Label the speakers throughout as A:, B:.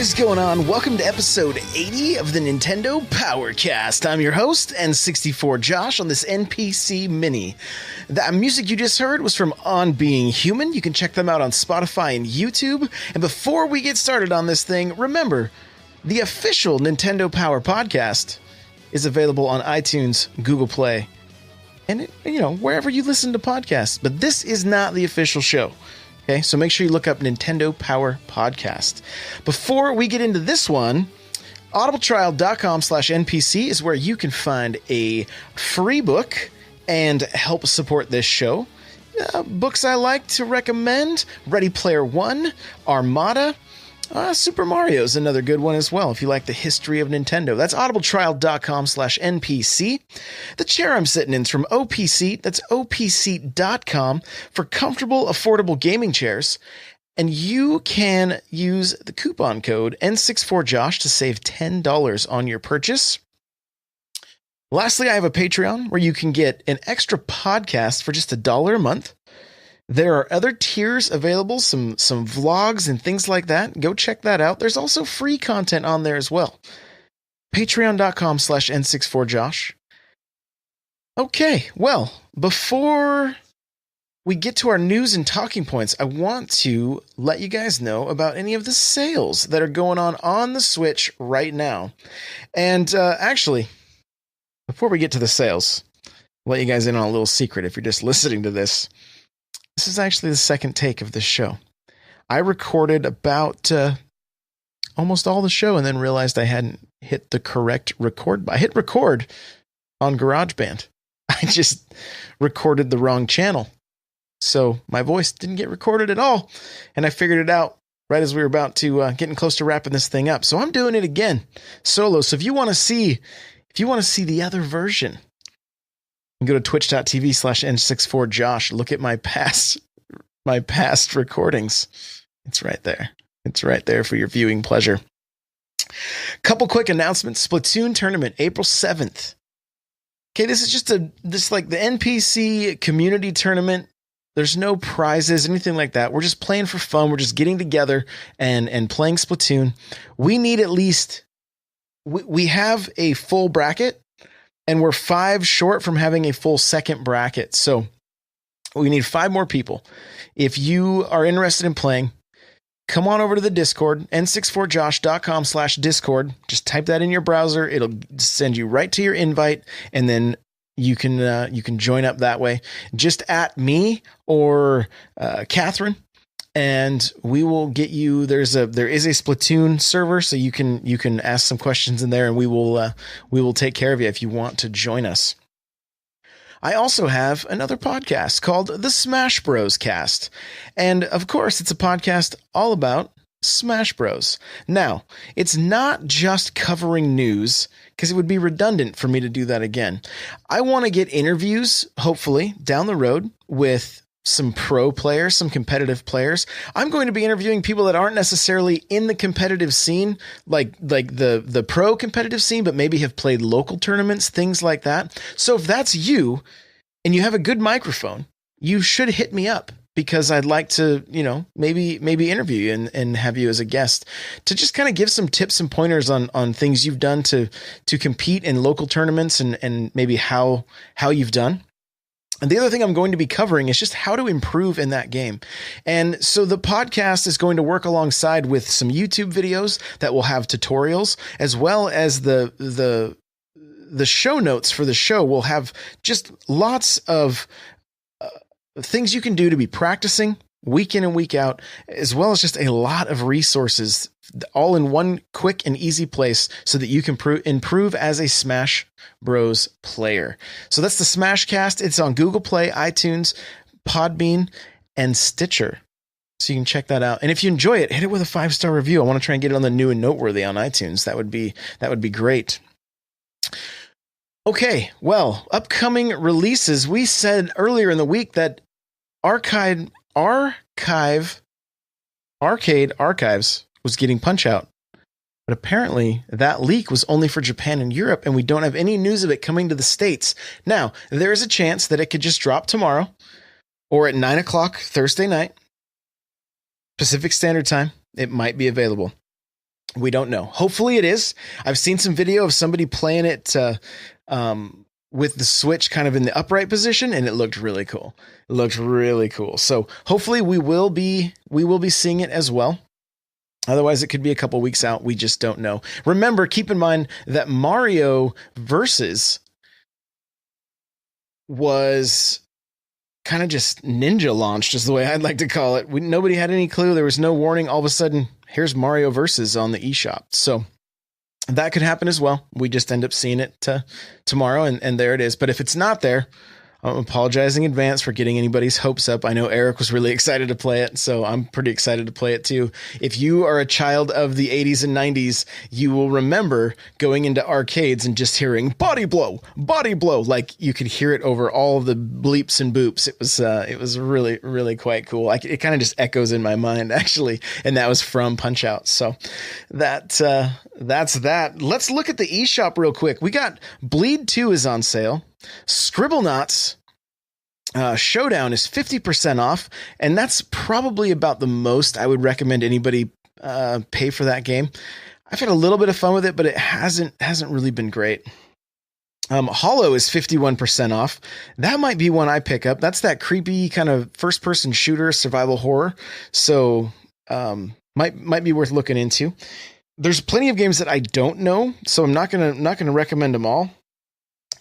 A: is going on? Welcome to episode 80 of the Nintendo Powercast. I'm your host, N64 Josh, on this NPC Mini. The music you just heard was from On Being Human. You can check them out on Spotify and YouTube. And before we get started on this thing, remember, the official Nintendo Power Podcast is available on iTunes, Google Play, and wherever you listen to podcasts. But this is not the official show. Okay, so make sure you look up Nintendo Power Podcast. Before we get into this one, audibletrial.com/NPC is where you can find a free book and help support this show. Books I like to recommend: Ready Player One, Armada, Super Mario is another good one as well if you like the history of Nintendo. That's audibletrial.com/NPC. The chair I'm sitting in is from OPC. That's opc.com for comfortable, affordable gaming chairs. And you can use the coupon code N64Josh to save $10 on your purchase. Lastly, I have a Patreon where you can get an extra podcast for just $1 a month. There are other tiers available, some vlogs and things like that. Go check that out. There's also free content on there as well. Patreon.com/N64Josh. Okay, well, before we get to our news and talking points, I want to let you guys know about any of the sales that are going on the Switch right now. And actually, before we get to the sales, I'll let you guys in on a little secret if you're just listening to this. This is actually the second take of this show. I recorded about almost all the show and then realized I hadn't hit the correct record. I hit record on GarageBand. I just recorded the wrong channel. So my voice didn't get recorded at all. And I figured it out right as we were about to getting close to wrapping this thing up. So I'm doing it again solo. So if you want to see the other version, go to twitch.tv/N64Josh. Look at my past recordings. It's right there. It's right there for your viewing pleasure. Couple quick announcements. Splatoon tournament, April 7th. Okay, this is just like the NPC community tournament. There's no prizes, anything like that. We're just playing for fun. We're just getting together and playing Splatoon. We need at least, we have a full bracket, and we're 5 short from having a full second bracket. So we need 5 more people. If you are interested in playing, come on over to the Discord, n64josh.com/Discord. Just type that in your browser. It'll send you right to your invite, and then you can join up that way. Just at me or Catherine, and we will get you. There is a Splatoon server, so you can ask some questions in there, and we will take care of you if you want to join us. I also have another podcast called the Smash Bros Cast, and of course, it's a podcast all about Smash Bros. Now, it's not just covering news, because it would be redundant for me to do that again. I want to get interviews, hopefully, down the road with some pro players, some competitive players. I'm going to be interviewing people that aren't necessarily in the competitive scene, like the pro competitive scene, but maybe have played local tournaments, things like that. So if that's you and you have a good microphone, you should hit me up, because I'd like to, maybe interview you and have you as a guest to just kind of give some tips and pointers on things you've done to compete in local tournaments and maybe how you've done. And the other thing I'm going to be covering is just how to improve in that game. And so the podcast is going to work alongside with some YouTube videos that will have tutorials, as well as the show notes for the show will have just lots of things you can do to be practicing week in and week out, as well as just a lot of resources all in one quick and easy place so that you can improve as a Smash Bros player. So that's the Smashcast. It's on Google Play, iTunes, Podbean, and Stitcher. So you can check that out. And if you enjoy it, hit it with a 5-star review. I want to try and get it on the new and noteworthy on iTunes. That would be great. Okay, well, upcoming releases. We said earlier in the week that Arcade Archives was getting Punch-Out. But apparently that leak was only for Japan and Europe, and we don't have any news of it coming to the States. Now, there is a chance that it could just drop tomorrow or at 9 o'clock Thursday night, Pacific Standard Time. It might be available. We don't know. Hopefully it is. I've seen some video of somebody playing it with the Switch kind of in the upright position, and it looked really cool. It looked really cool. So hopefully we will be seeing it as well. Otherwise, it could be a couple weeks out. We just don't know. Remember, keep in mind that Mario Versus was kind of just ninja launched, is the way I'd like to call it. Nobody had any clue. There was no warning. All of a sudden, here's Mario Versus on the eShop. So that could happen as well. We just end up seeing it tomorrow, and there it is. But if it's not there, I'm apologizing in advance for getting anybody's hopes up. I know Eric was really excited to play it, so I'm pretty excited to play it too. If you are a child of the 80s and 90s, you will remember going into arcades and just hearing body blow, like you could hear it over all of the bleeps and boops. It was really, really quite cool. It kind of just echoes in my mind, actually, and that was from Punch-Out. So that's that. Let's look at the eShop real quick. We got Bleed 2 is on sale. Scribblenauts Showdown is 50% off, and that's probably about the most I would recommend anybody pay for that game. I've had a little bit of fun with it, but it hasn't really been great. Hollow is 51% off. That might be one I pick up. That's that creepy kind of first-person shooter survival horror, so might be worth looking into. There's plenty of games that I don't know, so I'm not gonna recommend them all.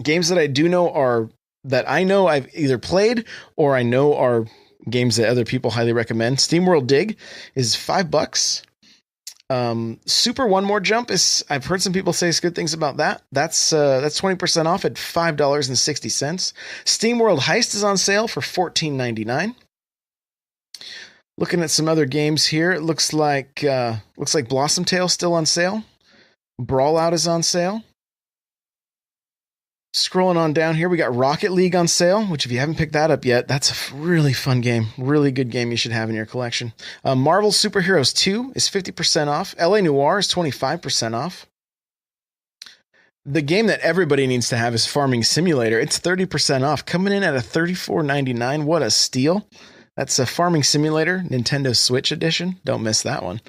A: Games that I do know are that I know I've either played or I know are games that other people highly recommend. SteamWorld Dig is $5. Super One More Jump is, I've heard some people say good things about that. That's 20% off at $5.60. SteamWorld Heist is on sale for $14.99. Looking at some other games here, it looks like Blossom Tale still on sale. Brawl Out is on sale. Scrolling on down here, we got Rocket League on sale, which if you haven't picked that up yet, that's a really fun game. Really good game you should have in your collection. Marvel Superheroes 2 is 50% off. LA Noire is 25% off. The game that everybody needs to have is Farming Simulator. It's 30% off, coming in at a $34.99. What a steal. That's a Farming Simulator, Nintendo Switch edition. Don't miss that one.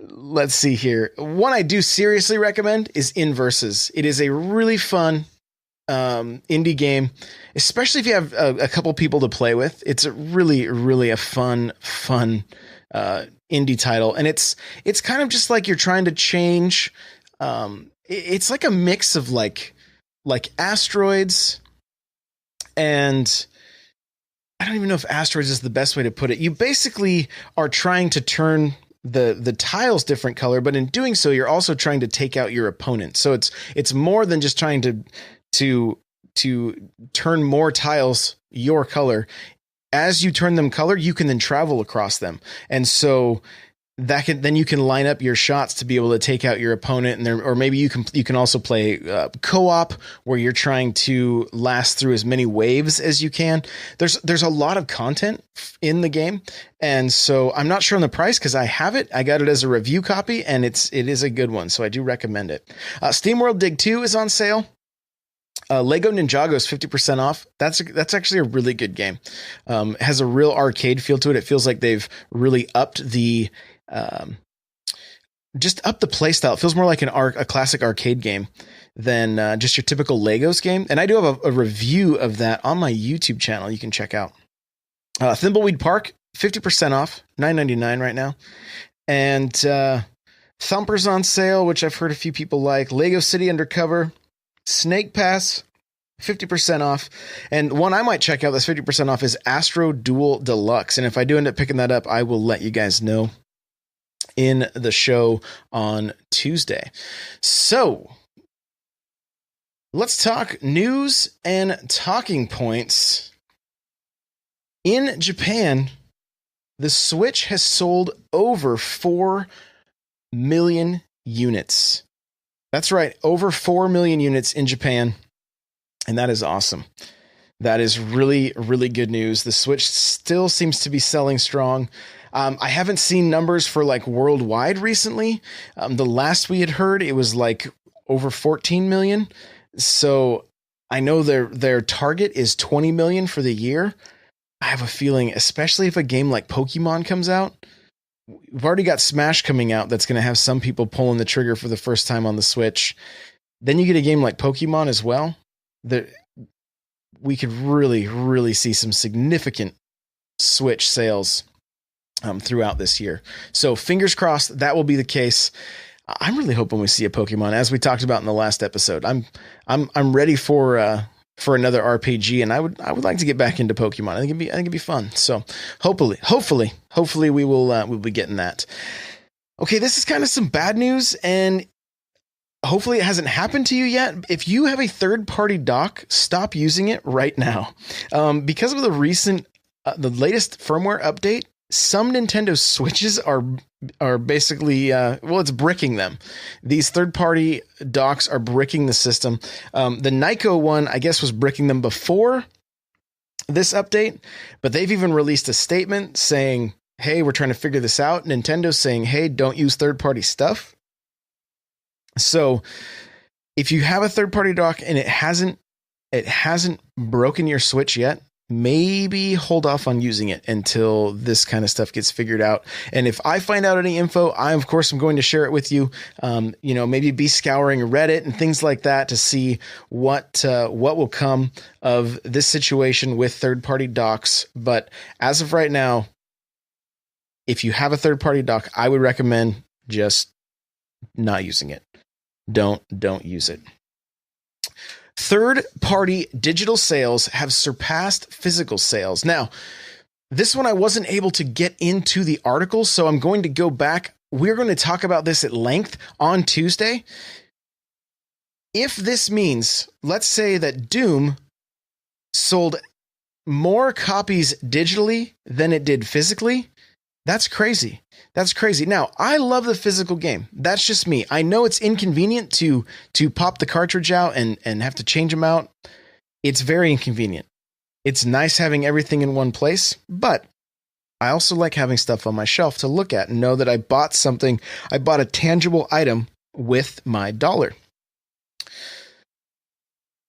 A: Let's see here. One I do seriously recommend is Inverses. It is a really fun indie game, especially if you have a couple people to play with. It's really a fun indie title, and it's kind of just like you're trying to change. It's like a mix of like asteroids, and I don't even know if asteroids is the best way to put it. You basically are trying to turn the tiles different color, but in doing so, you're also trying to take out your opponent. So it's more than just trying to turn more tiles your color. As you turn them color, you can then travel across them. And so then you can line up your shots to be able to take out your opponent, or maybe you can also play co-op where you're trying to last through as many waves as you can. There's a lot of content in the game, and so I'm not sure on the price because I have it. I got it as a review copy, and it is a good one, so I do recommend it. SteamWorld Dig 2 is on sale. Lego Ninjago is 50% off. That's actually a really good game. It has a real arcade feel to it. It feels like they've really upped the play style. It feels more like a classic arcade game than just your typical Legos game. And I do have a review of that on my YouTube channel you can check out. Thimbleweed Park, 50% off, $9.99 right now. And Thumper's on sale, which I've heard a few people like. Lego City Undercover, Snake Pass, 50% off. And one I might check out that's 50% off is Astro Duel Deluxe. And if I do end up picking that up, I will let you guys know in the show on Tuesday. So let's talk news and talking points. In Japan, the Switch has sold over 4 million units. That's right, over 4 million units in Japan, and that is awesome. That is really, really good news. The Switch still seems to be selling strong. I haven't seen numbers for like worldwide recently. The last we had heard, it was like over 14 million. So I know their target is 20 million for the year. I have a feeling, especially if a game like Pokemon comes out, we've already got Smash coming out that's going to have some people pulling the trigger for the first time on the Switch. Then you get a game like Pokemon as well. That we could really, really see some significant Switch sales throughout this year. So fingers crossed that will be the case. I'm really hoping we see a Pokemon, as we talked about in the last episode. I'm ready for another RPG, and I would like to get back into Pokemon. I think it'd be fun. So hopefully we'll be getting that. Okay, this is kind of some bad news, and hopefully it hasn't happened to you yet. If you have a third-party dock, stop using it right now. Because of the latest firmware update, some Nintendo Switches are basically, it's bricking them. These third-party docks are bricking the system. The Nyko one, I guess, was bricking them before this update, but they've even released a statement saying, hey, we're trying to figure this out. Nintendo's saying, hey, don't use third-party stuff. So if you have a third-party dock and it hasn't broken your Switch yet, maybe hold off on using it until this kind of stuff gets figured out. And if I find out any info, I'm going to share it with you. Maybe be scouring Reddit and things like that to see what will come of this situation with third-party docks. But as of right now, if you have a third-party dock, I would recommend just not using it. Don't use it. Third-party digital sales have surpassed physical sales. Now, this one I wasn't able to get into the article, so I'm going to go back. We're going to talk about this at length on Tuesday. If this means, let's say that Doom sold more copies digitally than it did physically, that's crazy. That's crazy. Now, I love the physical game. That's just me. I know it's inconvenient to pop the cartridge out and have to change them out. It's very inconvenient. It's nice having everything in one place, but I also like having stuff on my shelf to look at and know that I bought something. I bought a tangible item with my dollar.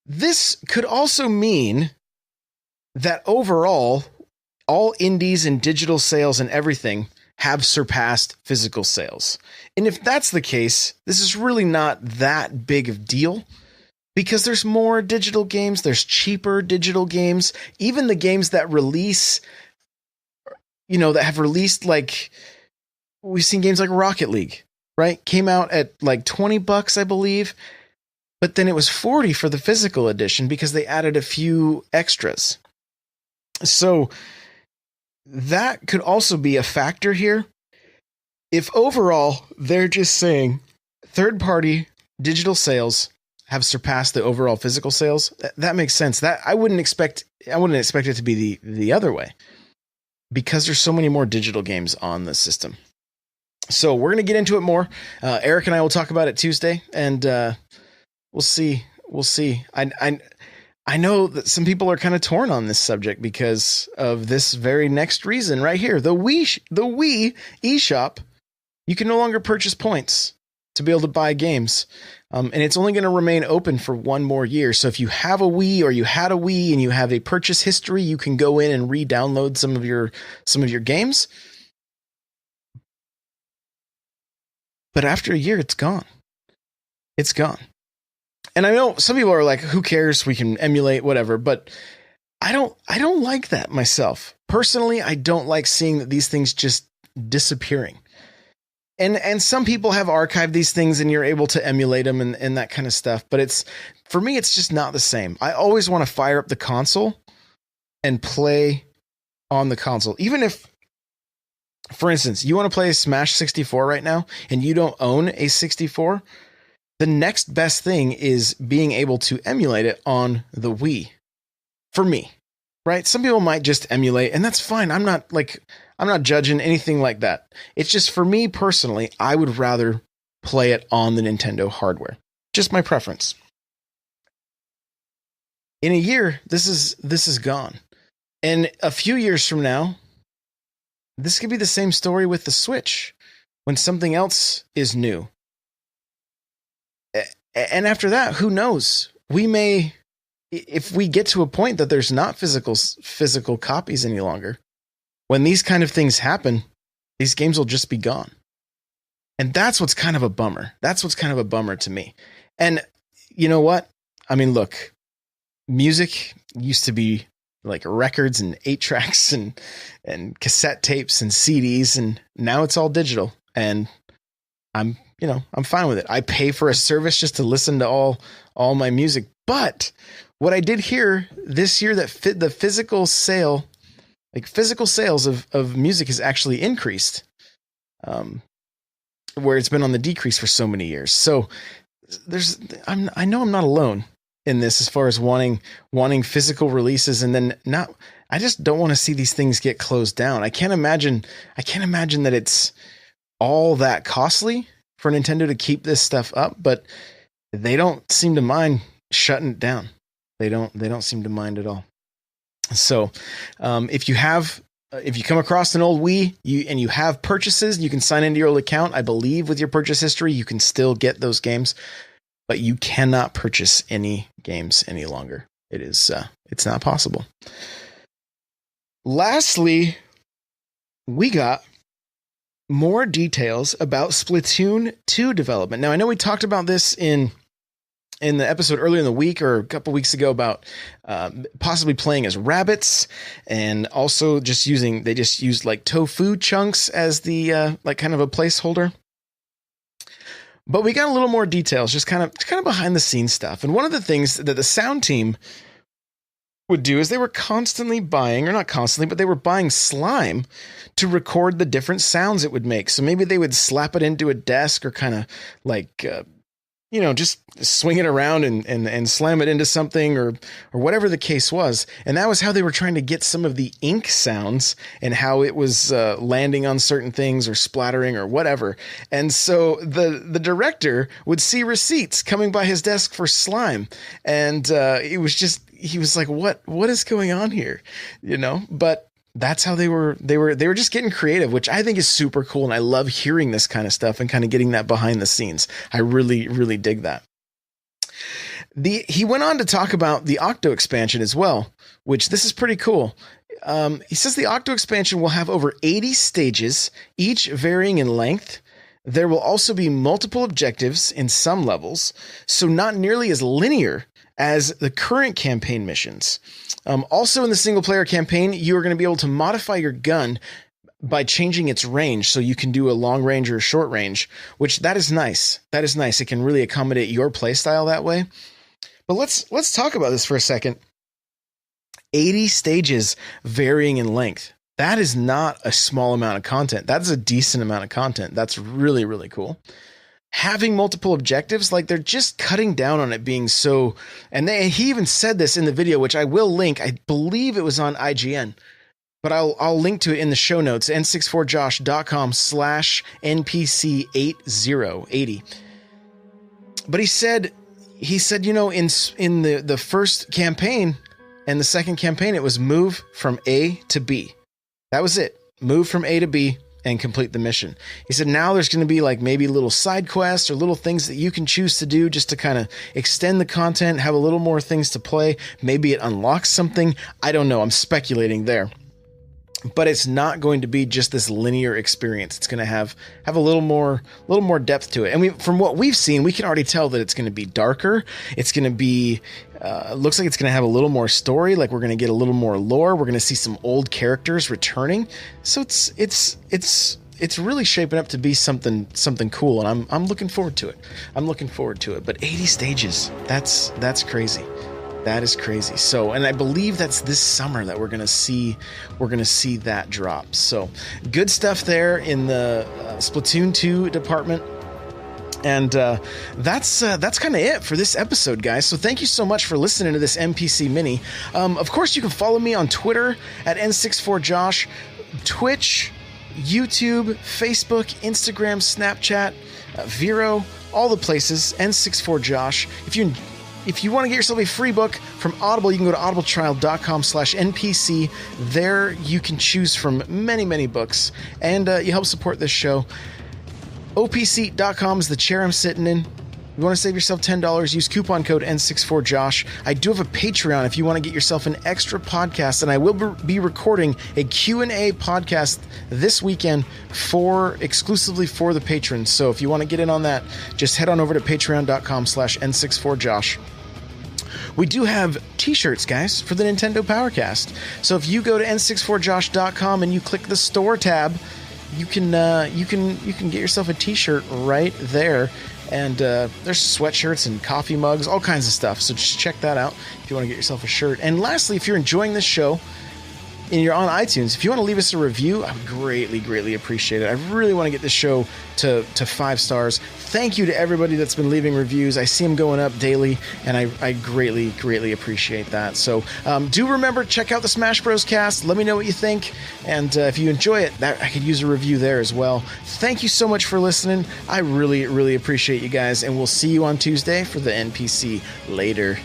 A: This could also mean that overall, all indies and digital sales and everything have surpassed physical sales. And if that's the case, this is really not that big of a deal because there's more digital games, there's cheaper digital games, even the games that release, that have released, like we've seen games like Rocket League, right? Came out at like $20, I believe, but then it was $40 for the physical edition because they added a few extras. So that could also be a factor here. If overall they're just saying third-party digital sales have surpassed the overall physical sales, that makes sense. That I wouldn't expect it to be the other way because there's so many more digital games on the system. So we're going to get into it more. Eric and I will talk about it Tuesday, and we'll see. I know that some people are kind of torn on this subject because of this very next reason right here. The Wii eShop, you can no longer purchase points to be able to buy games. And it's only going to remain open for one more year. So if you have a Wii or you had a Wii and you have a purchase history, you can go in and re-download some of your games. But after a year, it's gone. It's gone. And I know some people are like, who cares? We can emulate whatever, but I don't like that myself. Personally, I don't like seeing that these things just disappearing. And some people have archived these things and you're able to emulate them and that kind of stuff. But for me, it's just not the same. I always want to fire up the console and play on the console. Even if, for instance, you want to play Smash 64 right now and you don't own a 64, the next best thing is being able to emulate it on the Wii. For me, right? Some people might just emulate, and that's fine. I'm not judging anything like that. It's just for me personally, I would rather play it on the Nintendo hardware. Just my preference. In a year, this is gone. And a few years from now, this could be the same story with the Switch when something else is new. And after that, who knows? We may, if we get to a point that there's not physical copies any longer, when these kind of things happen, these games will just be gone. And that's what's kind of a bummer. That's what's kind of a bummer to me. And you know what? I mean, look, music used to be like records and 8-tracks and cassette tapes and CDs, and now it's all digital. And I'm fine with it. I pay for a service just to listen to all my music. But what I did hear this year, that the physical sales of music has actually increased, where it's been on the decrease for so many years. So I know I'm not alone in this as far as wanting physical releases, and then I just don't want to see these things get closed down. I can't imagine that it's all that costly for Nintendo to keep this stuff up, but they don't seem to mind shutting it down. They don't seem to mind at all. So, if you come across an old Wii and you have purchases, you can sign into your old account. I believe with your purchase history, you can still get those games, but you cannot purchase any games any longer. It's not possible. Lastly, we got more details about Splatoon 2 development. Now, I know we talked about this in the episode earlier in the week or a couple weeks ago about possibly playing as rabbits, and also they just used like tofu chunks as the like kind of a placeholder. But we got a little more details, just kind of behind the scenes stuff. And one of the things that the sound team would do is they were constantly buying, or not constantly, but they were buying slime to record the different sounds it would make. So maybe they would slap it into a desk, or kind of like just swing it around and slam it into something, or whatever the case was. And that was how they were trying to get some of the ink sounds and how it was landing on certain things or splattering or whatever. And so the director would see receipts coming by his desk for slime. And he was like, what is going on here? But that's how they were just getting creative, which I think is super cool. And I love hearing this kind of stuff and kind of getting that behind the scenes. I really, really dig that. He went on to talk about the Octo expansion as well, which this is pretty cool. He says the Octo expansion will have over 80 stages, each varying in length. There will also be multiple objectives in some levels, so not nearly as linear as the current campaign missions. Also in the single player campaign, you are going to be able to modify your gun by changing its range. So you can do a long range or a short range, which that is nice. That is nice. It can really accommodate your playstyle that way. But let's talk about this for a second. 80 stages varying in length. That is not a small amount of content. That is a decent amount of content. That's really, really cool. Having multiple objectives, like they're just cutting down on it being so, and he even said this in the video, which I will link. I believe it was on IGN, but I'll link to it in the show notes, n64josh.com/NPC8080. But he said, in the first campaign and the second campaign, it was move from A to B. That was it. Move from A to B and complete the mission. He said now there's going to be like maybe little side quests or little things that you can choose to do just to kind of extend the content, have a little more things to play. Maybe it unlocks something. I don't know. I'm speculating there. But it's not going to be just this linear experience. It's going to have a little more depth to it. And from what we've seen, we can already tell that it's going to be darker. It's going to be, looks like it's going to have a little more story. Like we're going to get a little more lore. We're going to see some old characters returning. So it's really shaping up to be something cool. And I'm looking forward to it. But 80 stages, that's crazy. That is crazy. So, and I believe that's this summer that we're going to see that drop. So good stuff there in the Splatoon 2 department. And that's kind of it for this episode, guys. So thank you so much for listening to this NPC mini. Of course, you can follow me on Twitter at N64Josh, Twitch, YouTube, Facebook, Instagram, Snapchat, Vero, all the places, N64Josh. If you want to get yourself a free book from Audible, you can go to audibletrial.com/NPC. There you can choose from many, many books, and you help support this show. OPSeat.com is the chair I'm sitting in. You want to save yourself $10, use coupon code N64Josh. I do have a Patreon if you want to get yourself an extra podcast, and I will be recording a Q&A podcast this weekend exclusively for the patrons. So if you want to get in on that, just head on over to patreon.com/N64Josh. We do have t-shirts, guys, for the Nintendo Powercast. So if you go to n64josh.com and you click the store tab, you can get yourself a t-shirt right there. And there's sweatshirts and coffee mugs, all kinds of stuff. So just check that out if you want to get yourself a shirt. And lastly, if you're enjoying this show and you're on iTunes, if you want to leave us a review, I would greatly, greatly appreciate it. I really want to get this show to 5 stars. Thank you to everybody that's been leaving reviews. I see them going up daily, and I greatly, greatly appreciate that. So do remember, check out the Smash Bros. Cast. Let me know what you think. And if you enjoy it, I could use a review there as well. Thank you so much for listening. I really, really appreciate you guys, and we'll see you on Tuesday for the NPC. Later.